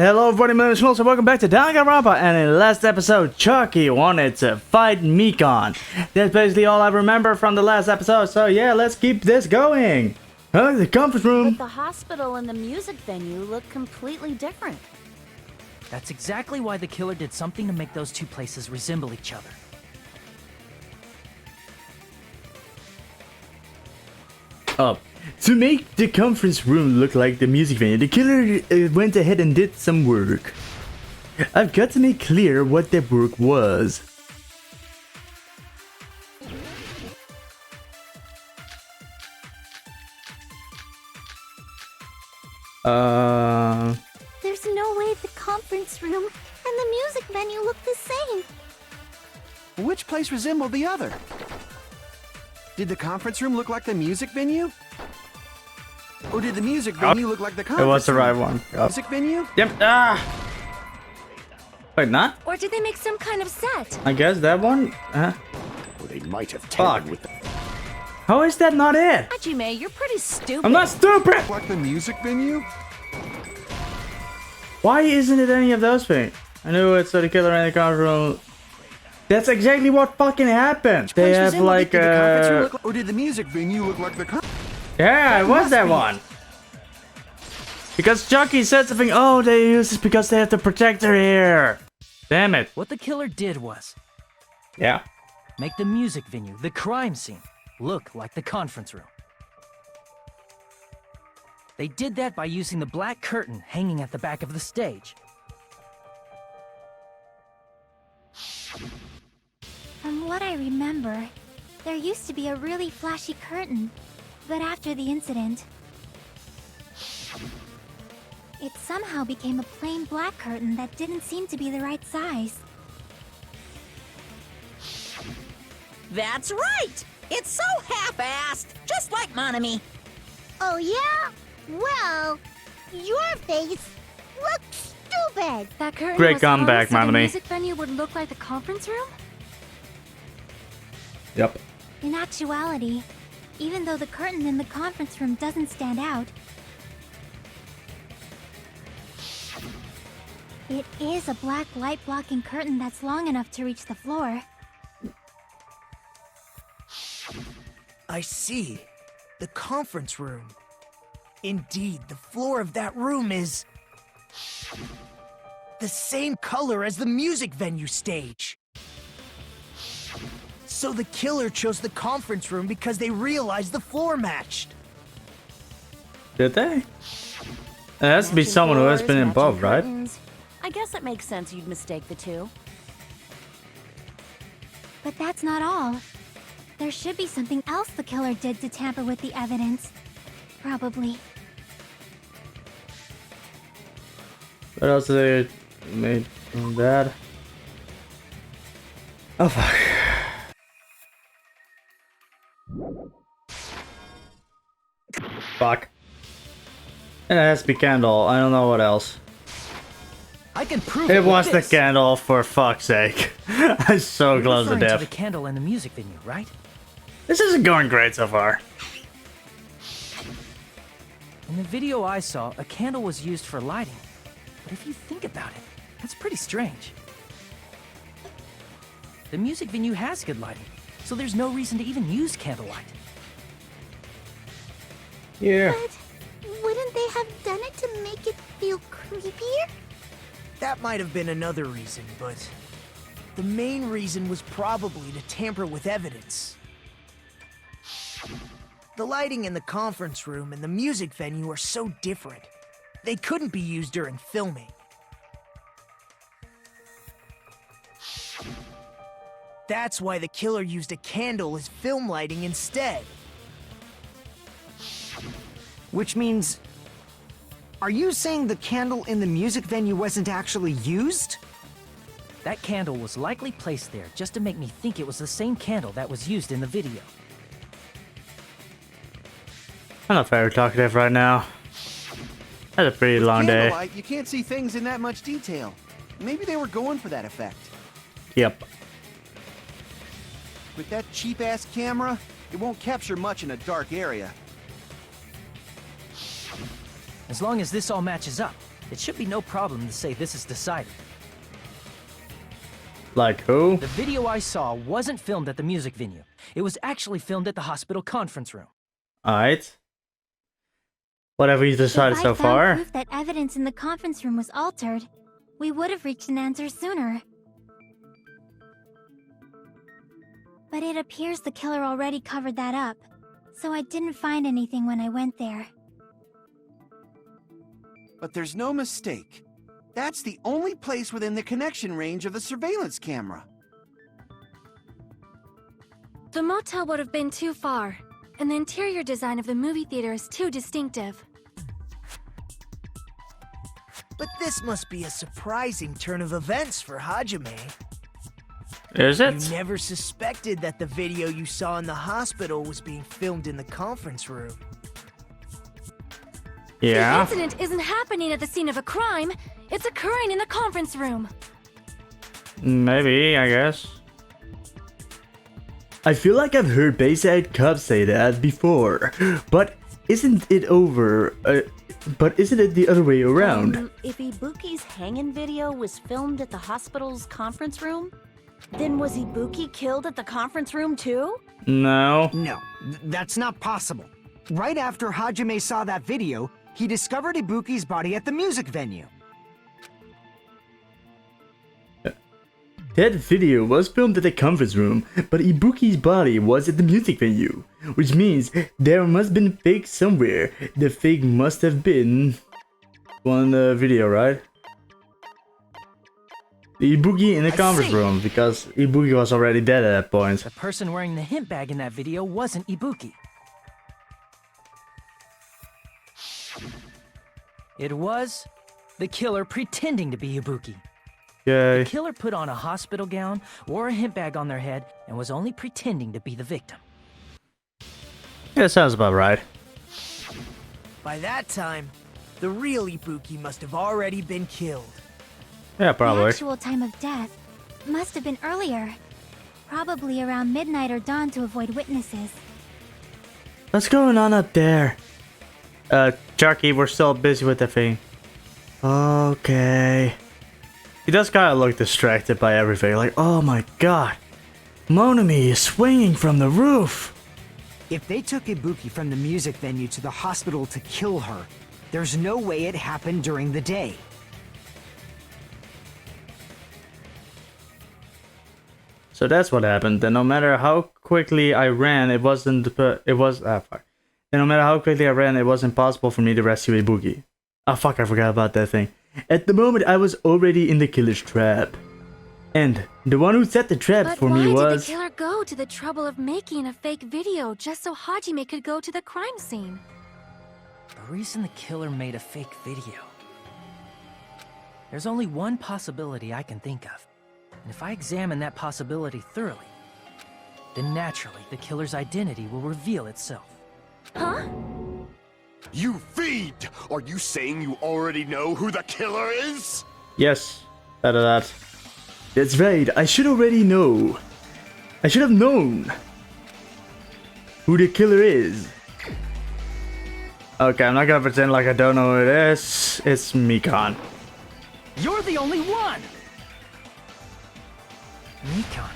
Hello everybody, my name is Gnomps and welcome back to Danganronpa, and in the last episode, Chucky wanted to fight Mikan. That's basically all I remember from the last episode, so yeah, let's keep this going. The conference room. But the hospital and the music venue look completely different. That's exactly why the killer did something to make those two places resemble each other. To make the conference room look like the music venue, the killer went ahead and did some work. I've got to make clear what that work was. There's no way the conference room and the music venue look the same. Which place resembled the other? Did the conference room look like the music venue? Or did the music venue look like the conference room? It was the right one. Music venue? Yep. Wait, not? Or did they make some kind of set? I guess that one? Or they might have Fuck. tampered with the... How is that not it? Hajime, you're pretty stupid. I'm not stupid! Like the music venue? Why isn't it any of those things? I knew it, so the killer in the conference room. That's exactly what fucking happened. They have like Or did the music venue look like the yeah, it was that one. Because Chucky said something, oh, they use this because they have the protector here. Damn it. What the killer did was Yeah. make the music venue, the crime scene, look like the conference room. They did that by using the black curtain hanging at the back of the stage. From what I remember, there used to be a really flashy curtain, but after the incident, it somehow became a plain black curtain that didn't seem to be the right size. That's right! It's so half-assed, just like Monami. Oh yeah? Well, your face looks stupid! That curtain Great was comeback, closed, so the Manami. music venue would look like the conference room? Yep. In actuality, even though the curtain in the conference room doesn't stand out, it is a black light-blocking curtain that's long enough to reach the floor. I see. The conference room. Indeed, the floor of that room is the same color as the music venue stage. So the killer chose the conference room because they realized the floor matched. Did they? There has to be Matching someone who has floors, been matching involved, right? curtains. I guess it makes sense you'd mistake the two. But that's not all. There should be something else the killer did to tamper with the evidence. Probably. What else did they made from that? Oh fuck. Fuck. And it has to be candle. I don't know what else. I can prove It with was the this. candle, for fuck's sake. I'm so You're close to referring death. the candle in the music venue, right? This isn't going great so far. In the video I saw, a candle was used for lighting. But if you think about it, that's pretty strange. The music venue has good lighting, so there's no reason to even use candlelight. Yeah. But wouldn't they have done it to make it feel creepier? That might have been another reason, but the main reason was probably to tamper with evidence. The lighting in the conference room and the music venue are so different. They couldn't be used during filming. That's why the killer used a candle as film lighting instead. Which means... Are you saying the candle in the music venue wasn't actually used? That candle was likely placed there just to make me think it was the same candle that was used in the video. I'm not very talkative right now. That's a pretty long day. Candlelight, you can't see things in that much detail. Maybe they were going for that effect. Yep. With that cheap-ass camera, it won't capture much in a dark area. As long as this all matches up, it should be no problem to say this is decided. Like who? The video I saw wasn't filmed at the music venue. It was actually filmed at the hospital conference room. Alright. Whatever you decided If so I found far. proof that evidence in the conference room was altered, we would have reached an answer sooner. But it appears the killer already covered that up, so I didn't find anything when I went there. But there's no mistake. That's the only place within the connection range of the surveillance camera. The motel would have been too far, and the interior design of the movie theater is too distinctive. But this must be a surprising turn of events for Hajime. Is You it? never suspected that the video you saw in the hospital was being filmed in the conference room. The Yeah. incident isn't happening at the scene of a crime, it's occurring in the conference room. Maybe, I guess. I feel like I've heard Bayside Cub say that before, but isn't it the other way around? If Ibuki's hanging video was filmed at the hospital's conference room, then was Ibuki killed at the conference room too? No. No, that's not possible. Right after Hajime saw that video, he discovered Ibuki's body at the music venue. That video was filmed at the conference room, but Ibuki's body was at the music venue, which means there must have been a fake somewhere. The fake must have been one in the video, right? The Ibuki in the conference see. room, because Ibuki was already dead at that point. The person wearing the hint bag in that video wasn't Ibuki. It was the killer pretending to be Ibuki. Okay. The killer put on a hospital gown, wore a hint bag on their head, and was only pretending to be the victim. Yeah, sounds about right. By that time, the real Ibuki must have already been killed. Yeah, The probably. actual time of death must have been earlier. Probably around midnight or dawn to avoid witnesses. What's going on up there? Chucky, we're still busy with the thing. Okay. He does kind of look distracted by everything. Like, oh my god. Monami is swinging from the roof. If they took Ibuki from the music venue to the hospital to kill her, there's no way it happened during the day. So that's what happened. And no matter how quickly I ran, it wasn't. Fuck. And no matter how quickly I ran, it was impossible for me to rescue Ibuki. Ah, fuck! I forgot about that thing. At the moment, I was already in the killer's trap, and the one who set the trap But for why me did was. the killer go to the trouble of making a fake video just so Hajime could go to the crime scene? The reason the killer made a fake video. There's only one possibility I can think of. And if I examine that possibility thoroughly, then naturally the killer's identity will reveal itself. Huh? You feed! Are you saying you already know who the killer is? Yes, that. That's right. I should already know. I should have known who the killer is. Okay, I'm not gonna pretend like I don't know who it is. It's Mikan. You're the only one! Mikan,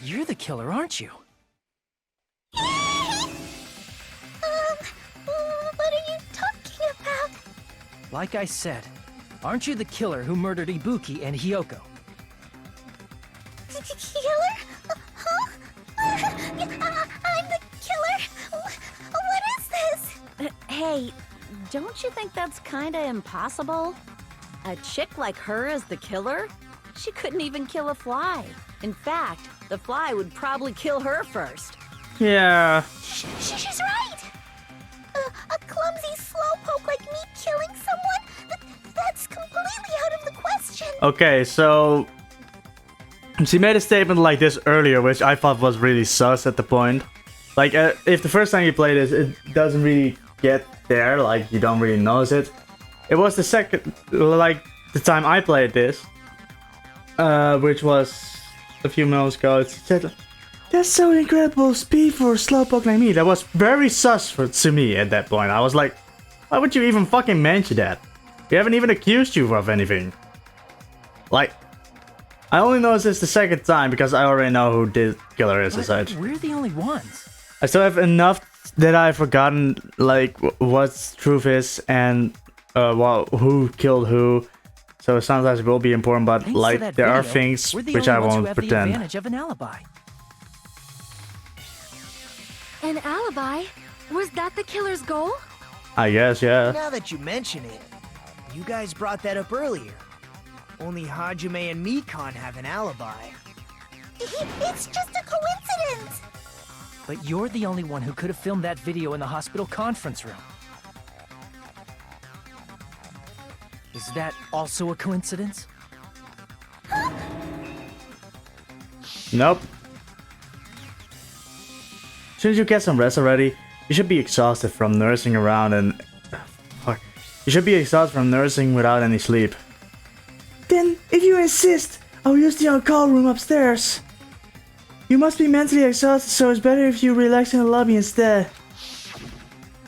you're the killer, aren't you? What are you talking about? Like I said, aren't you the killer who murdered Ibuki and Hyoko? Killer? Huh? I'm the killer? What is this? Hey, don't you think that's kinda impossible? A chick like her as the killer? She couldn't even kill a fly. In fact, the fly would probably kill her first. Yeah. She's right! A clumsy slowpoke like me killing someone? That's completely out of the question! Okay, so she made a statement like this earlier, which I thought was really sus at the point. Like, if the first time you play this, it doesn't really get there, like, you don't really notice it. It was the second, like, the time I played this, which was a few moments ago. It said, that's so incredible speed for a slowpoke like me. That was very sus to me at that point. I was like, why would you even fucking mention that? We haven't even accused you of anything. Like, I only noticed this the second time because I already know who the killer is. Aside, We're the only ones. I still have enough that I've forgotten, like what truth is and well, who killed who. So sometimes it will be important, but Thanks to like that there are video, things we're the which only I ones who won't have the pretend. advantage of an alibi. An alibi? Was that the killer's goal? I guess, yeah. Now that you mention it, you guys brought that up earlier. Only Hajime and Mikan have an alibi. It's just a coincidence. But you're the only one who could have filmed that video in the hospital conference room. Is that also a coincidence? Nope. Shouldn't you get some rest already? You should be exhausted from nursing around and... Fuck. You should be exhausted from nursing without any sleep. Then, if you insist, I'll use the on-call room upstairs. You must be mentally exhausted, so it's better if you relax in the lobby instead.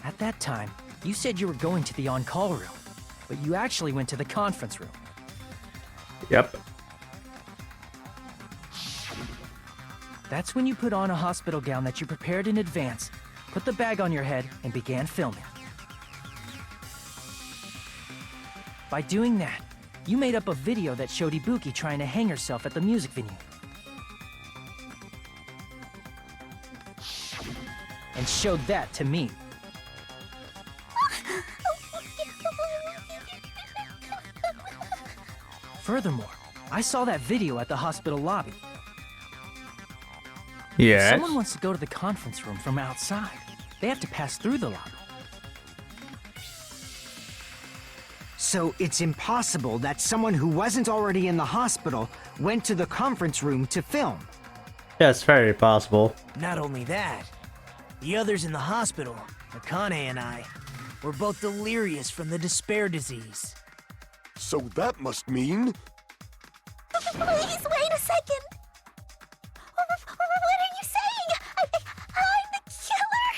At that time, you said you were going to the on-call room, but you actually went to the conference room. Yep. That's when you put on a hospital gown that you prepared in advance, put the bag on your head, and began filming. By doing that, you made up a video that showed Ibuki trying to hang herself at the music venue. And showed that to me. Furthermore, I saw that video at the hospital lobby. Yes. If someone wants to go to the conference room from outside, they have to pass through the lobby. So it's impossible that someone who wasn't already in the hospital went to the conference room to film. Yeah, it's very possible. Not only that, the others in the hospital, Akane and I, were both delirious from the despair disease. So that must mean... Please wait a second. What are you saying? I'm the killer?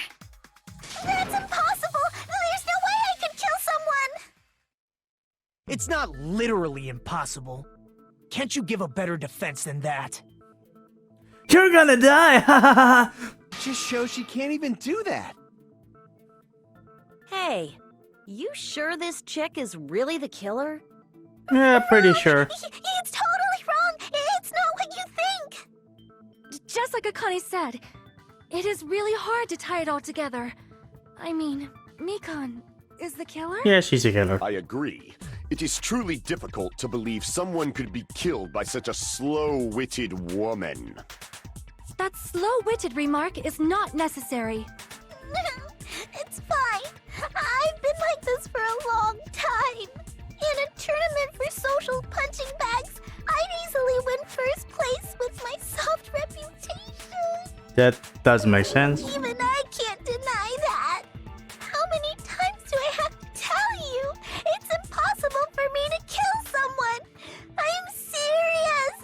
That's impossible. There's no way I could kill someone. It's not literally impossible. Can't you give a better defense than that? You're gonna die! Ha ha ha! Just shows she can't even do that. Hey, you sure this chick is really the killer? Yeah, pretty sure. It's totally wrong. It's not what you think. Just like Akane said, it is really hard to tie it all together. I mean, Mikan is the killer? Yeah, she's a killer. I agree. It is truly difficult to believe someone could be killed by such a slow-witted woman. That slow-witted remark is not necessary. It's fine. I've been like this for a long time. In a tournament for social punching bags, I'd easily win first place with my soft reputation. That doesn't make sense. Even I can't deny that. How many times do I have to tell you? It's impossible for me to kill someone. I'm serious.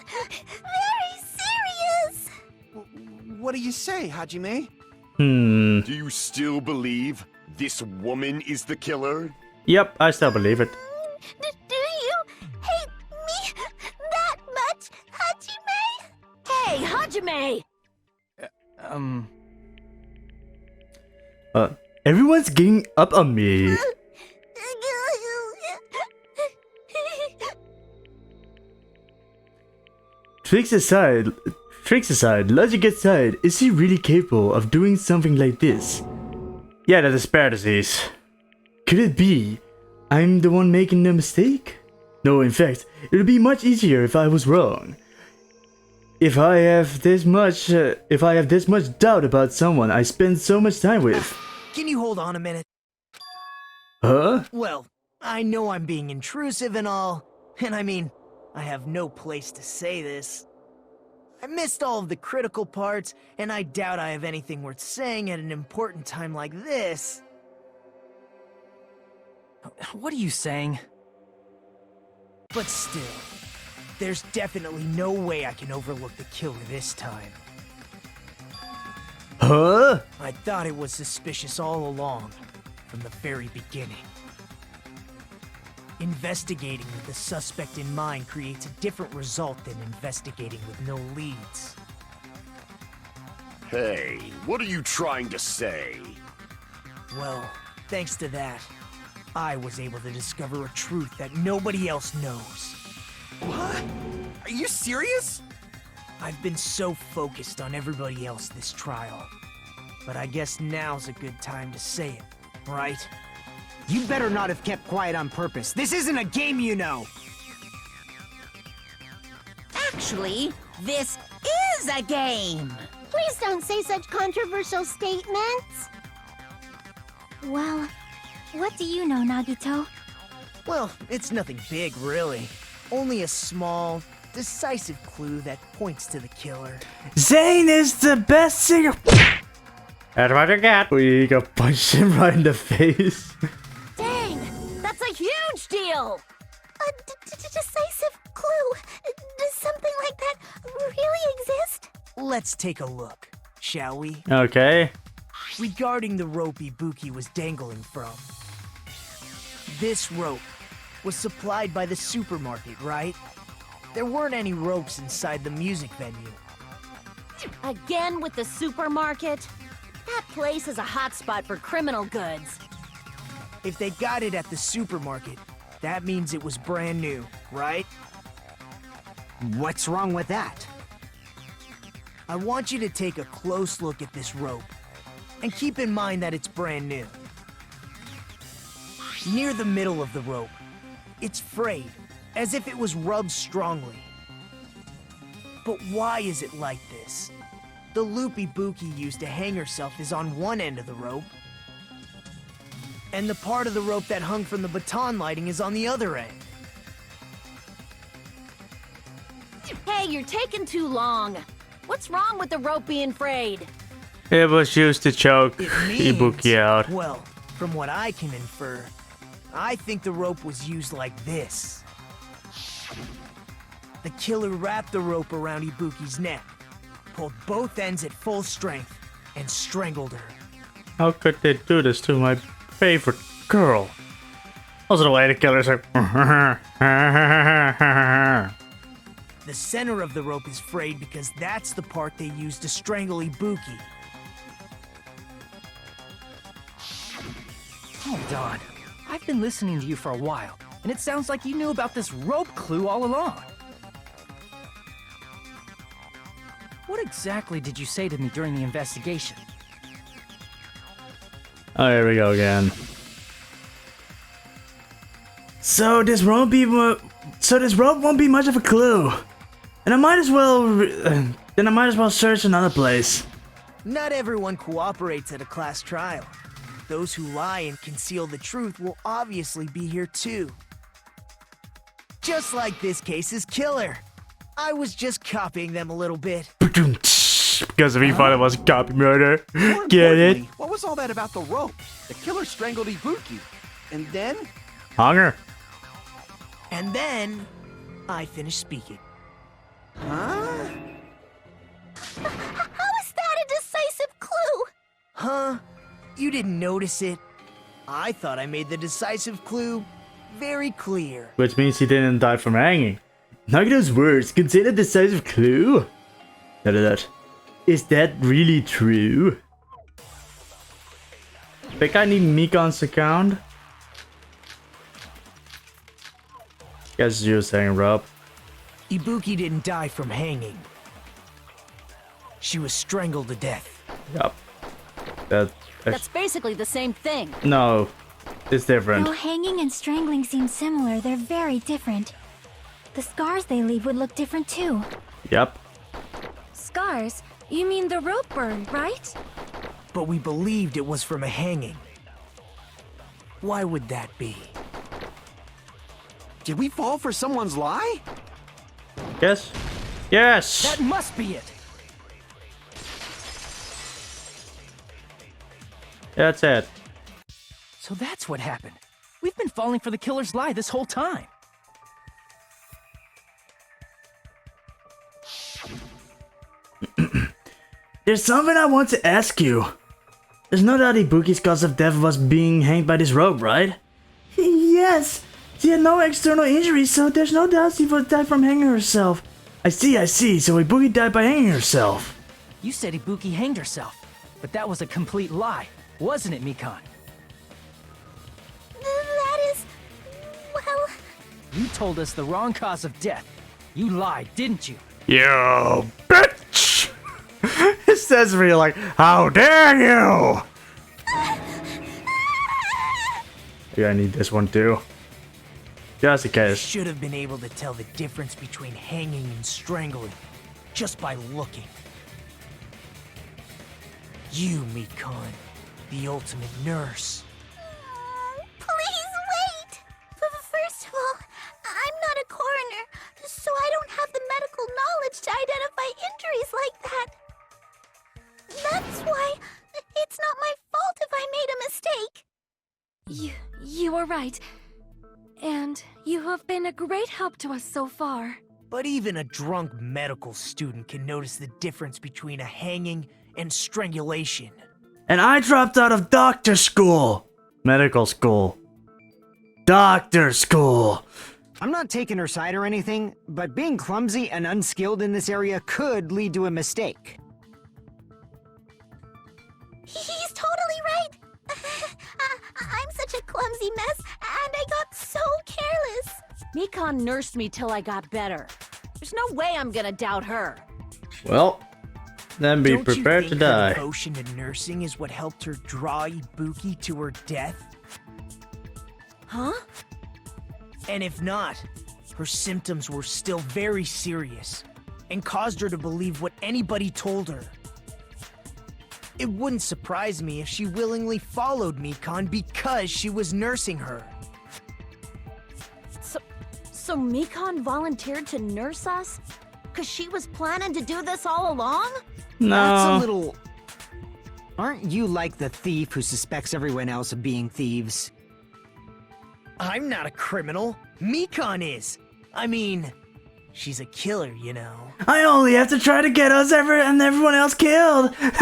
Very serious. What do you say, Hajime? Do you still believe this woman is the killer? Yep, I still believe it. Do you hate me that much, Hajime? Hey, Hajime! Everyone's getting up on me. Tricks aside, logic aside, is he really capable of doing something like this? Yeah, the despair disease. Could it be I'm the one making the mistake? No, in fact, it would be much easier if I was wrong. If I have this much doubt about someone I spend so much time with. Can you hold on a minute? Huh? Well, I know I'm being intrusive and all, and I mean, I have no place to say this. I missed all of the critical parts, and I doubt I have anything worth saying at an important time like this. What are you saying? But still, there's definitely no way I can overlook the killer this time. Huh? I thought it was suspicious all along, from the very beginning. Investigating with the suspect in mind creates a different result than investigating with no leads. Hey, what are you trying to say? Well, thanks to that, I was able to discover a truth that nobody else knows. What? Are you serious? I've been so focused on everybody else this trial. But I guess now's a good time to say it, right? You better not have kept quiet on purpose. This isn't a game, you know. Actually, this is a game. Please don't say such controversial statements. Well, what do you know, Nagito? Well, it's nothing big, really. Only a small, decisive clue that points to the killer. Zane is the best singer. That's what you get. We got punched him right in the face. Dang, that's a huge deal. A decisive clue? Does something like that really exist? Let's take a look, shall we? Okay. Regarding the rope Ibuki was dangling from. This rope was supplied by the supermarket, right? There weren't any ropes inside the music venue. Again with the supermarket? That place is a hotspot for criminal goods. If they got it at the supermarket, that means it was brand new, right? What's wrong with that? I want you to take a close look at this rope, and keep in mind that it's brand new. Near the middle of the rope, it's frayed, as if it was rubbed strongly. But why is it like this? The loop Ibuki used to hang herself is on one end of the rope, and the part of the rope that hung from the baton lighting is on the other end. Hey, you're taking too long. What's wrong with the rope being frayed? It was used to choke It means, Ibuki out. well, from what I can infer, I think the rope was used like this. The killer wrapped the rope around Ibuki's neck, pulled both ends at full strength, and strangled her. How could they do this to my favorite girl? Also the way the killer's like... The center of the rope is frayed because that's the part they used to strangle Ibuki. Hold on. I've been listening to you for a while, and it sounds like you knew about this rope clue all along. What exactly did you say to me during the investigation? Oh, here we go again. So this won't be this rope won't be much of a clue, and I might as well search another place. Not everyone cooperates at a class trial. Those who lie and conceal the truth will obviously be here too. Just like this case's killer. I was just copying them a little bit. Because if he thought it was copy murder. More Get it? importantly, what was all that about the rope? The killer strangled Ibuki. And then? Hunger. And then, I finished speaking. Huh? How is that a decisive clue? Huh? You didn't notice it? I thought I made the decisive clue very clear. Which means he didn't die from hanging. Nagito's words contain a decisive clue. Is that really true? Think I need Mikan's account? Guess you're saying, Rob. Ibuki didn't die from hanging. She was strangled to death. Yup. That's basically the same thing. No, it's different. Though hanging and strangling seem similar, they're very different. The scars they leave would look different too. Yep. Scars? You mean the rope burn, right? But we believed it was from a hanging. Why would that be? Did we fall for someone's lie? Yes. Yes. That must be it! That's it. So that's what happened. We've been falling for the killer's lie this whole time. There's something I want to ask you. There's no doubt Ibuki's cause of death was being hanged by this rope, right? Yes. She had no external injuries, so there's no doubt she would die from hanging herself. I see. So Ibuki died by hanging herself. You said Ibuki hanged herself, but that was a complete lie, wasn't it, Mikan? That is... well... You told us the wrong cause of death. You lied, didn't you? You bitch! It says me like, how dare you! Yeah, I need this one too. Just in case. Should have been able to tell the difference between hanging and strangling just by looking. You, Mikan, the ultimate nurse. Please wait! First of all, I'm not a coroner, so I don't have the medical knowledge to identify injuries like that. That's why it's not my fault if I made a mistake. You are right. And you have been a great help to us so far. But even a drunk medical student can notice the difference between a hanging and strangulation. And I dropped out of doctor school. Medical school. Doctor school. I'm not taking her side or anything, but being clumsy and unskilled in this area could lead to a mistake. He's totally right. I'm such a clumsy mess, and I got so careless. Mikan nursed me till I got better. There's no way I'm gonna doubt her. Well, then be Don't prepared you to think die. Her devotion to nursing is what helped her draw Ibuki to her death? Huh? And if not, her symptoms were still very serious and caused her to believe what anybody told her. It wouldn't surprise me if she willingly followed Mikan because she was nursing her. So Mikan volunteered to nurse us? Cause she was planning to do this all along? That's a No. little... Aren't you like the thief who suspects everyone else of being thieves? I'm not a criminal. Mikan is. I mean, she's a killer, you know. I only have to try to get us and everyone else killed. You've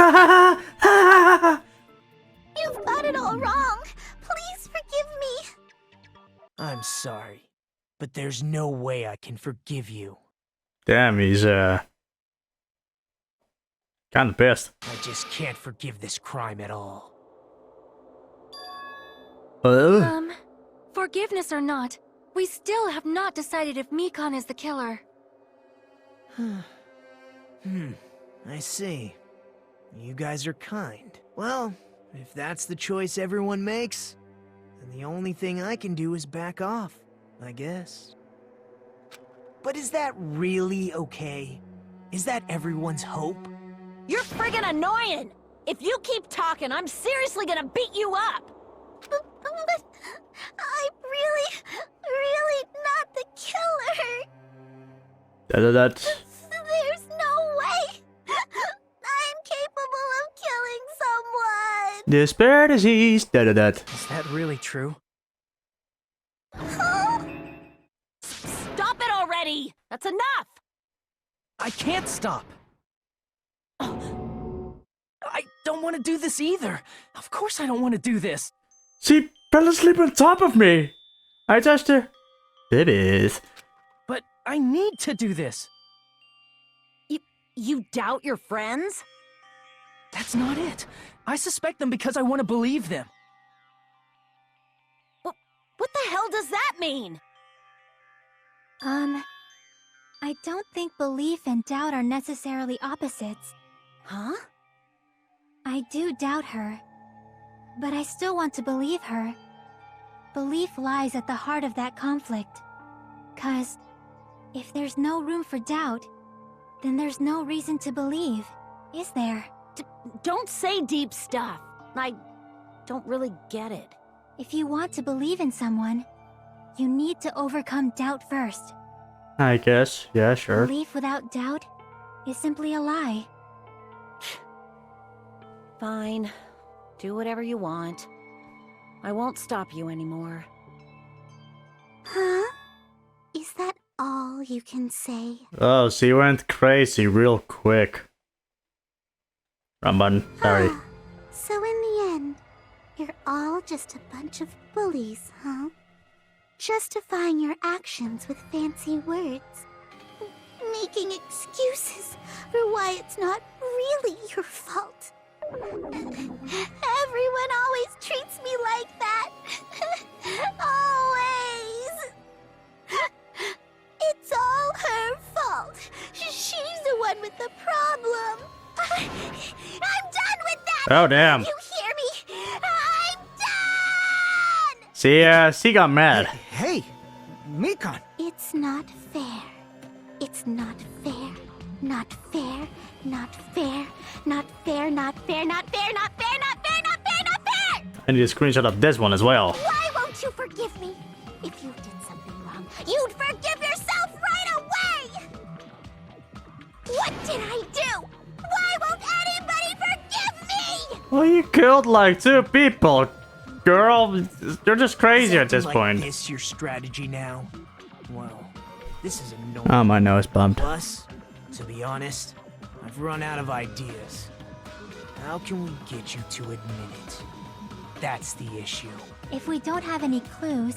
got it all wrong. Please forgive me. I'm sorry, but there's no way I can forgive you. Damn, he's kind of pissed. I just can't forgive this crime at all. Forgiveness or not, we still have not decided if Mikan is the killer. I see. You guys are kind. Well, if that's the choice everyone makes, then the only thing I can do is back off, I guess. But is that really okay? Is that everyone's hope? You're friggin' annoying! If you keep talking, I'm seriously gonna beat you up! But I'm really not the killer. There's no way. I'm capable of killing someone. Disparities. Is that really true? Stop it already! That's enough! I can't stop. I don't want to do this either. Of course I don't want to do this. She fell asleep on top of me. I touched her. Babies. But I need to do this. You doubt your friends? That's not it. I suspect them because I want to believe them. What the hell does that mean? I don't think belief and doubt are necessarily opposites. Huh? I do doubt her, but I still want to believe her. Belief lies at the heart of that conflict. 'Cause if there's no room for doubt, then there's no reason to believe, is there? Don't say deep stuff. I don't really get it. If you want to believe in someone, you need to overcome doubt first. I guess. Yeah, sure. Belief without doubt is simply a lie. Fine. Do whatever you want. I won't stop you anymore. Huh? Is that all you can say? Oh, she went crazy real quick. Wrong button. Sorry. So in the end, you're all just a bunch of bullies, huh? justifying your actions with fancy words. Making excuses for why it's not really your fault. Everyone always treats me like that. Always. It's all her fault. She's the one with the problem. I'm done with that. Oh, damn. You hear me? I'm done. She got mad. Hey, Mikan. It's not fair. It's not fair. Not fair. Not fair. Not fair. Not fair. Not fair. Not fair. Not fair. Not fair. Not fair. I need a screenshot of this one as well. Why won't you forgive me? If you did something wrong, you'd forgive yourself right away. What did I do? Why won't anybody forgive me? Well, you killed like 2 people. Girl, you're just crazy at this Like point. this your strategy now? Well, this is annoying. Oh, my nose bumped. Plus, to be honest, I've run out of ideas. How can we get you to admit it? That's the issue. If we don't have any clues,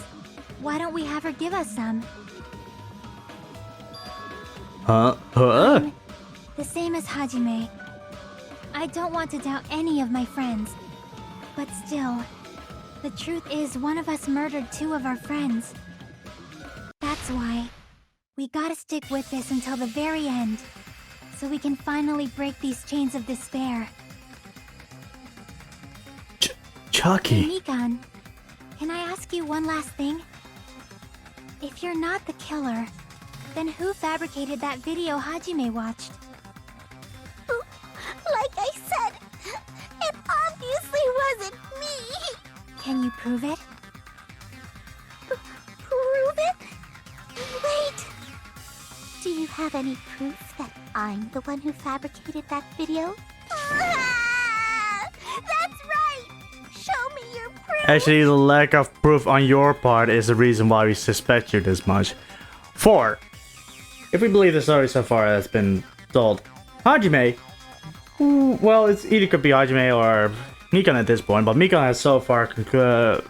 why don't we have her give us some? Huh? The same as Hajime. I don't want to doubt any of my friends. But still, the truth is one of us murdered 2 of our friends. That's why we gotta stick with this until the very end, so we can finally break these chains of despair. Hey, Chucky. Mikan, can I ask you one last thing? If you're not the killer, then who fabricated that video Hajime watched? Like I said, it obviously wasn't me. Can you prove it? Prove it? Wait. Do you have any proof that I'm the one who fabricated that video? That's right. Show me your proof. Actually, the lack of proof on your part is the reason why we suspect you this much. 4. If we believe the story so far has been told, Hajime, well, it's either could be Hajime or Mikan at this point, but Mikan has so far confirmed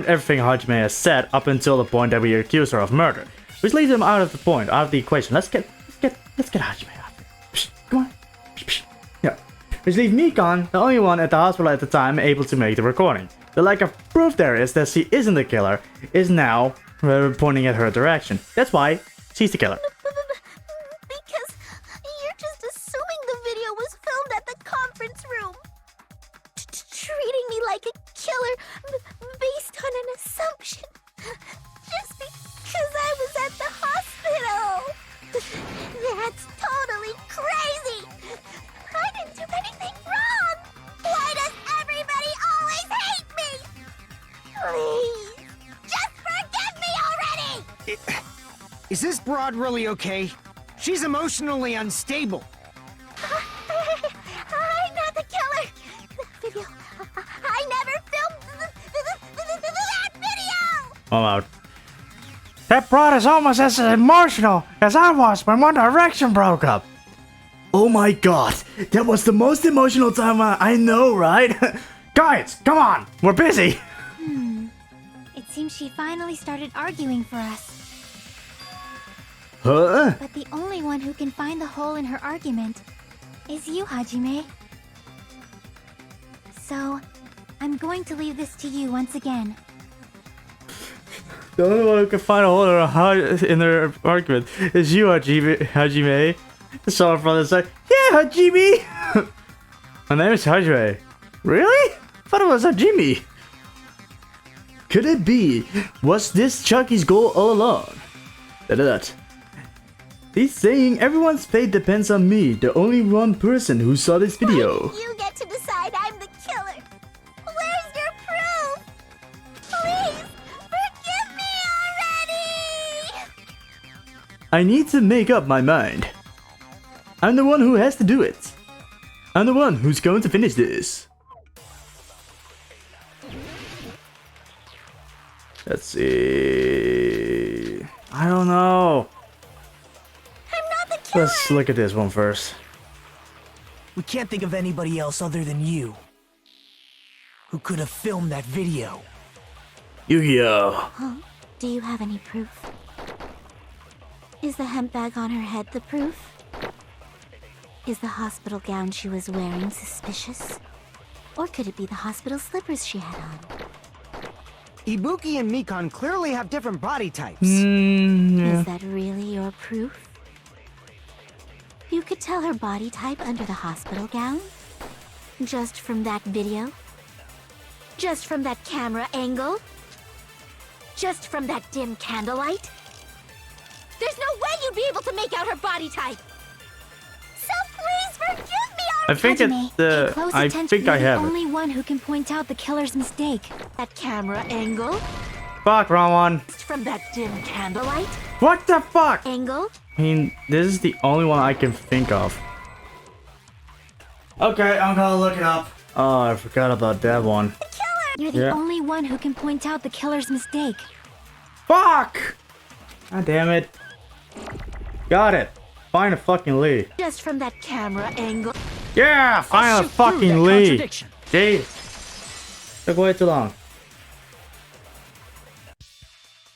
everything Hajime has said up until the point that we accuse her of murder, which leaves him out of the point, out of the equation. Let's get Hajime out. Psh, come on. Psh. Yeah. Which leaves Mikan, the only one at the hospital at the time, able to make the recording. The lack of proof there is that she isn't the killer is now pointing at her direction. That's why she's the killer. Because you're just assuming the video was filmed at the conference room. Treating me like a killer based on an assumption. Just because I was at the hospital. That's totally crazy. I didn't do anything wrong. Why does everybody always hate me? Please, just forgive me already. Is this broad really okay? She's emotionally unstable. I'm not the killer. The video. I never filmed that video. I'm out. That broad is almost as emotional as I was when One Direction broke up. Oh my god, that was the most emotional time I know, right? Guys, come on, we're busy. It seems she finally started arguing for us. Huh? But the only one who can find the hole in her argument is you, Hajime. So, I'm going to leave this to you once again. The only one who can find a hole in her argument is you, Hajime. Someone from the side. Yeah, Hajime! My name is Hajime. Really? I thought it was Hajime. Could it be? Was this Chucky's goal all along? Da-da-da. He's saying everyone's fate depends on me, the only one person who saw this video. You get to decide I'm the killer. Where's your proof? Please, forgive me already! I need to make up my mind. I'm the one who has to do it. I'm the one who's going to finish this. Let's see. I don't know. I'm not the killer! Let's look at this one first. We can't think of anybody else other than you who could have filmed that video. Yu-Gi-Oh! Huh? Do you have any proof? Is the hemp bag on her head the proof? Is the hospital gown she was wearing suspicious? Or could it be the hospital slippers she had on? Ibuki and Mikan clearly have different body types. Is that really your proof? You could tell her body type under the hospital gown? Just from that video? Just from that camera angle? Just from that dim candlelight? There's no way you'd be able to make out her body type! So please forgive me, I think Hajime, it's the. pay close I attention. think I You're have the it. only one who can point out the killer's mistake. That camera angle? Fuck, wrong one. Just from that dim candlelight? What the fuck? Angle? I mean, this is the only one I can think of. Okay, I'm gonna look it up. Oh, I forgot about that one. You're the Yeah. only one who can point out the killer's mistake. Fuck! God damn it. Got it. Finally. Just from that camera angle? Yeah, finally. Jeez. Took way too long.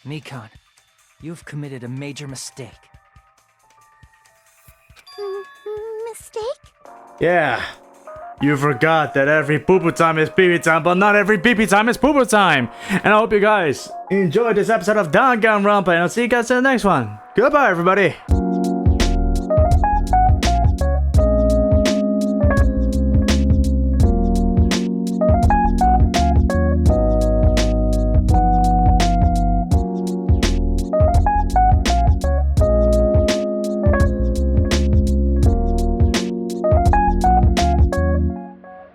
Mikan, you've committed a major mistake. Mistake? Yeah. You forgot that every poo-poo time is pee-pee time, but not every pee-pee time is poo-poo time. And I hope you guys enjoyed this episode of Danganronpa, and I'll see you guys in the next one. Goodbye, everybody.